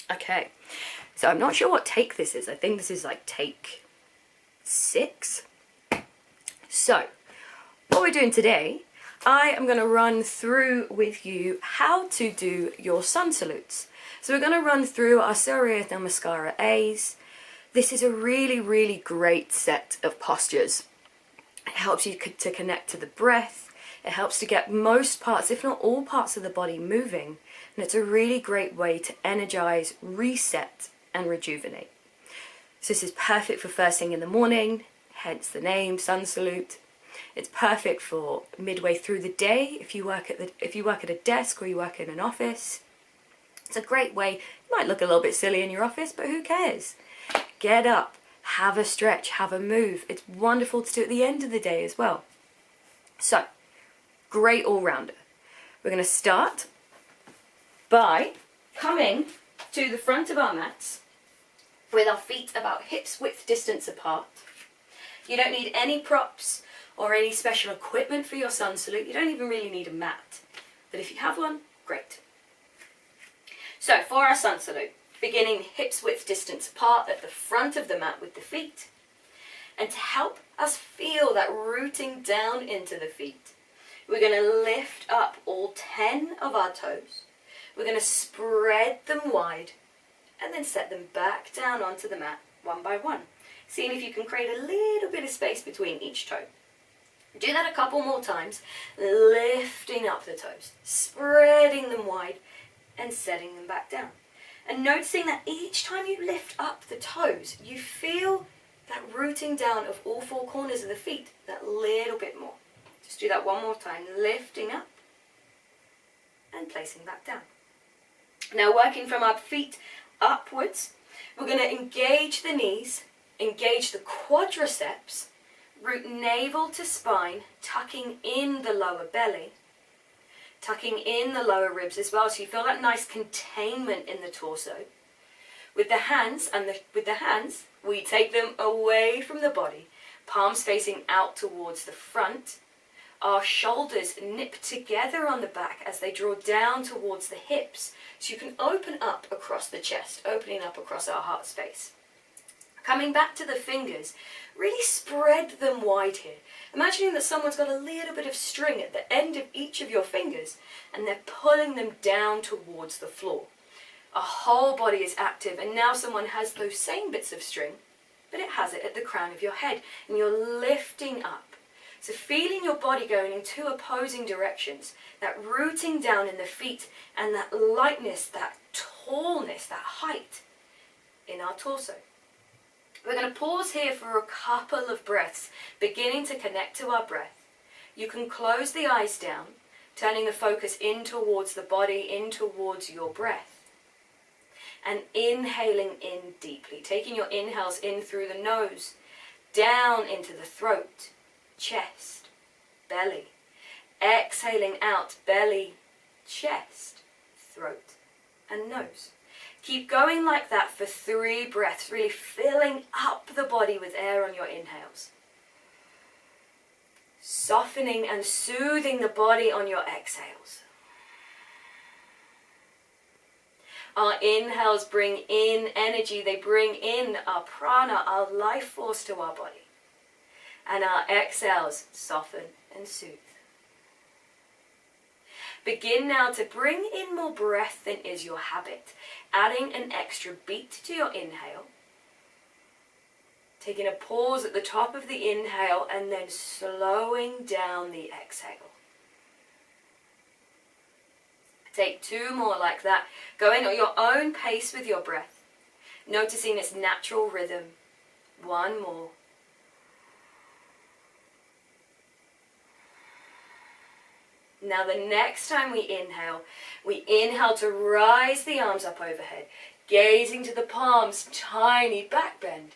Okay, so I'm not sure what take this is. I think this is like take 6. So, what we're doing today, I am going to run through with you how to do your sun salutes. So we're going to run through our Salutation Namaskara A's. This is a really, really great set of postures. It helps you to connect to the breath. It helps to get most parts, if not all parts of the body moving. And it's a really great way to energize, reset, and rejuvenate. So this is perfect for first thing in the morning, hence the name, Sun Salute. It's perfect for midway through the day if you work at a desk or you work in an office. It's a great way. You might look a little bit silly in your office, but who cares? Get up, have a stretch, have a move. It's wonderful to do at the end of the day as well. So, great all-rounder. We're going to start by coming to the front of our mats with our feet about hips width distance apart. You don't need any props or any special equipment for your sun salute. You don't even really need a mat. But if you have one, great. So for our sun salute, beginning hips width distance apart at the front of the mat with the feet. And to help us feel that rooting down into the feet, we're going to lift up all 10 of our toes. We're going to spread them wide and then set them back down onto the mat one by one, seeing if you can create a little bit of space between each toe. Do that a couple more times, lifting up the toes, spreading them wide and setting them back down. And noticing that each time you lift up the toes, you feel that rooting down of all 4 corners of the feet that little bit more. Just do that one more time, lifting up and placing back down. Now working from our feet upwards, we're going to engage the knees, engage the quadriceps, root navel to spine, tucking in the lower belly, tucking in the lower ribs as well, so you feel that nice containment in the torso. With the hands, we take them away from the body, palms facing out towards the front. Our shoulders nip together on the back as they draw down towards the hips, so you can open up across the chest, opening up across our heart space. Coming back to the fingers, really spread them wide here. Imagining that someone's got a little bit of string at the end of each of your fingers, and they're pulling them down towards the floor. Our whole body is active, and now someone has those same bits of string, but it has it at the crown of your head, and you're lifting up. So feeling your body going in 2 opposing directions, that rooting down in the feet, and that lightness, that tallness, that height in our torso. We're going to pause here for a couple of breaths, beginning to connect to our breath. You can close the eyes down, turning the focus in towards the body, in towards your breath. And inhaling in deeply, taking your inhales in through the nose, down into the throat, chest, belly. Exhaling out, belly, chest, throat, and nose. Keep going like that for 3 breaths, really filling up the body with air on your inhales. Softening and soothing the body on your exhales. Our inhales bring in energy, they bring in our prana, our life force to our body. And our exhales soften and soothe. Begin now to bring in more breath than is your habit, adding an extra beat to your inhale. Taking a pause at the top of the inhale and then slowing down the exhale. Take 2 more like that, going at your own pace with your breath, noticing its natural rhythm. 1 more. Now the next time we inhale to rise the arms up overhead, gazing to the palms, tiny back bend.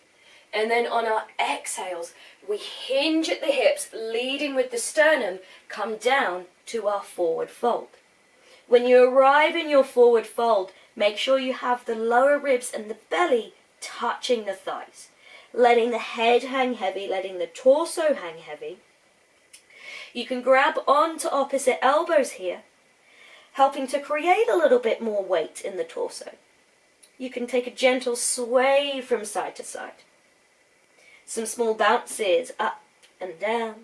And then on our exhales, we hinge at the hips, leading with the sternum, come down to our forward fold. When you arrive in your forward fold, make sure you have the lower ribs and the belly touching the thighs, letting the head hang heavy, letting the torso hang heavy. You can grab onto opposite elbows here, helping to create a little bit more weight in the torso. you can take a gentle sway from side to side. Some small bounces up and down.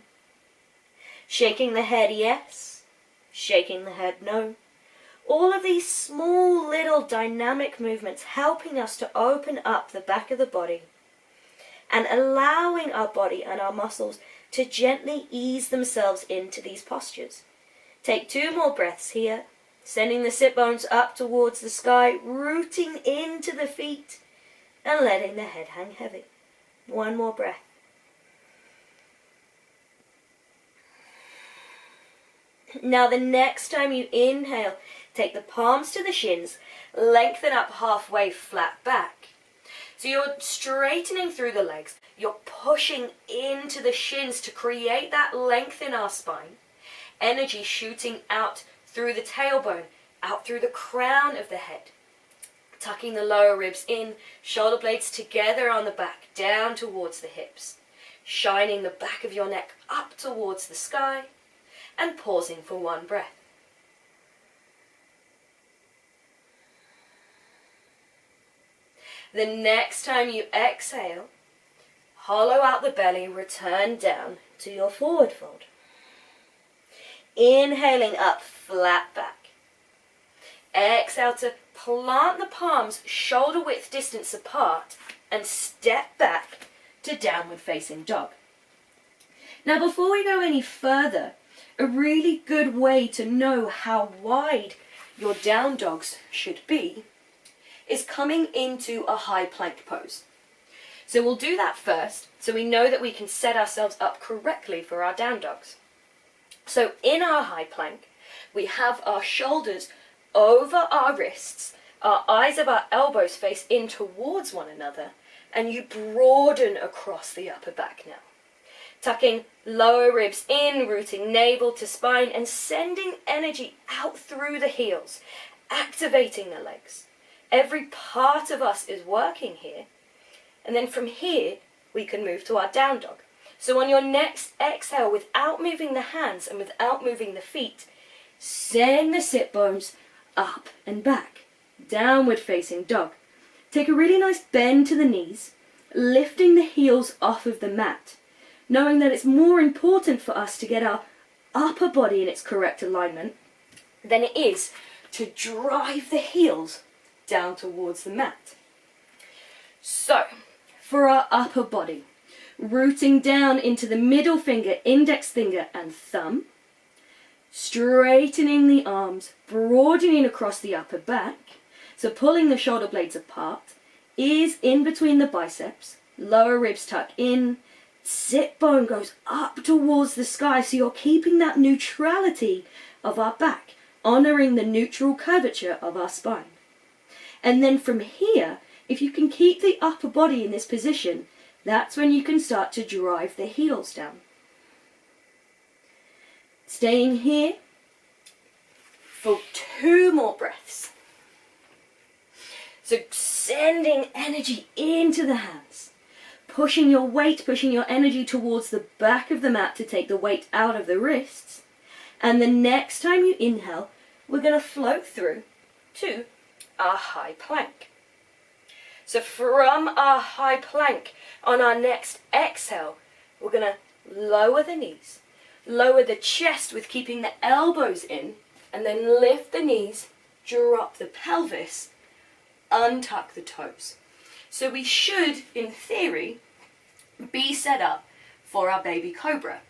Shaking the head yes, shaking the head no. All of these small little dynamic movements helping us to open up the back of the body and allowing our body and our muscles to gently ease themselves into these postures. Take 2 more breaths here, sending the sit bones up towards the sky, rooting into the feet and letting the head hang heavy. 1 more breath. Now the next time you inhale, take the palms to the shins, lengthen up halfway, flat back. So you're straightening through the legs, you're pushing into the shins to create that length in our spine. Energy shooting out through the tailbone, out through the crown of the head. Tucking the lower ribs in, shoulder blades together on the back, down towards the hips. Shining the back of your neck up towards the sky, and pausing for 1 breath. The next time you exhale, hollow out the belly, return down to your forward fold. Inhaling up, flat back. Exhale to plant the palms shoulder width distance apart and step back to downward facing dog. Now before we go any further, a really good way to know how wide your down dogs should be is coming into a high plank pose. So we'll do that first so we know that we can set ourselves up correctly for our down dogs. So in our high plank, we have our shoulders over our wrists, our eyes of our elbows face in towards one another, and you broaden across the upper back now. Tucking lower ribs in, rooting navel to spine, and sending energy out through the heels, activating the legs. Every part of us is working here. And then from here, we can move to our down dog. So on your next exhale, without moving the hands and without moving the feet, send the sit bones up and back, downward facing dog. Take a really nice bend to the knees, lifting the heels off of the mat, knowing that it's more important for us to get our upper body in its correct alignment than it is to drive the heels down towards the mat. So, for our upper body, rooting down into the middle finger, index finger and thumb, straightening the arms, broadening across the upper back, so pulling the shoulder blades apart, ears in between the biceps, lower ribs tuck in, sit bone goes up towards the sky, so you're keeping that neutrality of our back, honouring the neutral curvature of our spine. And then from here, if you can keep the upper body in this position, that's when you can start to drive the heels down. Staying here for 2 more breaths. So sending energy into the hands. Pushing your weight, pushing your energy towards the back of the mat to take the weight out of the wrists. And the next time you inhale, we're going to float through to our high plank. So from our high plank, on our next exhale, we're going to lower the knees, lower the chest with keeping the elbows in, and then lift the knees, drop the pelvis, untuck the toes. So we should, in theory, be set up for our baby cobra.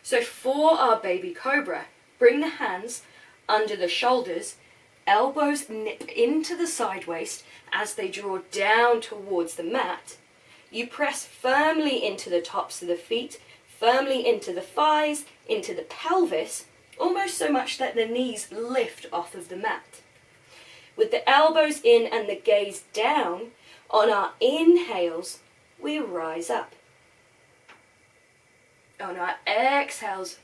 So for our baby cobra, bring the hands under the shoulders, elbows nip into the side waist as they draw down towards the mat. You press firmly into the tops of the feet, firmly into the thighs, into the pelvis, almost so much that the knees lift off of the mat. With the elbows in and the gaze down, on our inhales, we rise up. On our exhales,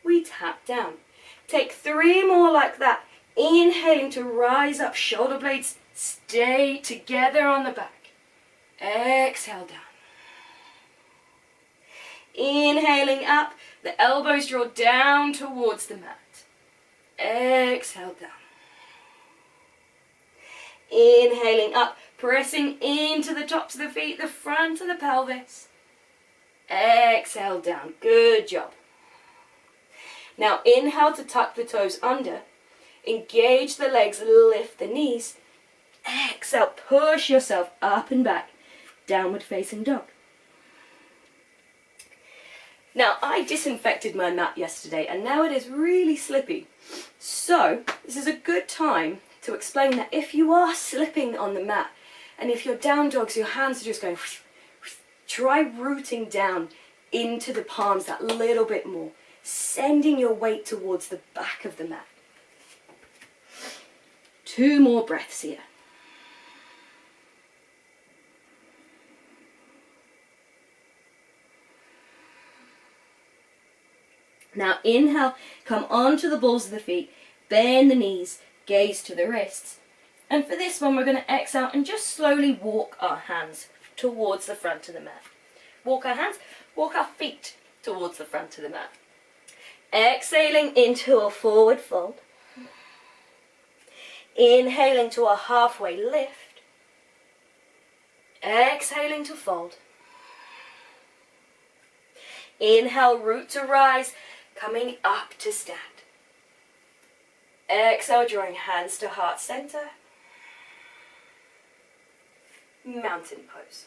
we tap down. Take 3 more like that. Inhaling to rise up, shoulder blades stay together on the back. Exhale down. Inhaling up, the elbows draw down towards the mat. Exhale down. Inhaling up, Pressing into the tops of the feet, the front of the pelvis. Exhale down. Good job. Now inhale to tuck the toes under. Engage the legs, lift the knees. Exhale, push yourself up and back. Downward facing dog. Now I disinfected my mat yesterday and now it is really slippy. So this is a good time to explain that if you are slipping on the mat and if you're down dogs, your hands are just going, try rooting down into the palms that little bit more, sending your weight towards the back of the mat. 2 more breaths here. Now inhale, come onto the balls of the feet, bend the knees, gaze to the wrists. And for this one, we're going to exhale and just slowly walk our hands towards the front of the mat. Walk our hands, walk our feet towards the front of the mat. Exhaling into a forward fold. Inhaling to a halfway lift. Exhaling to fold. Inhale, root to rise, coming up to stand. Exhale, drawing hands to heart center. Mountain pose.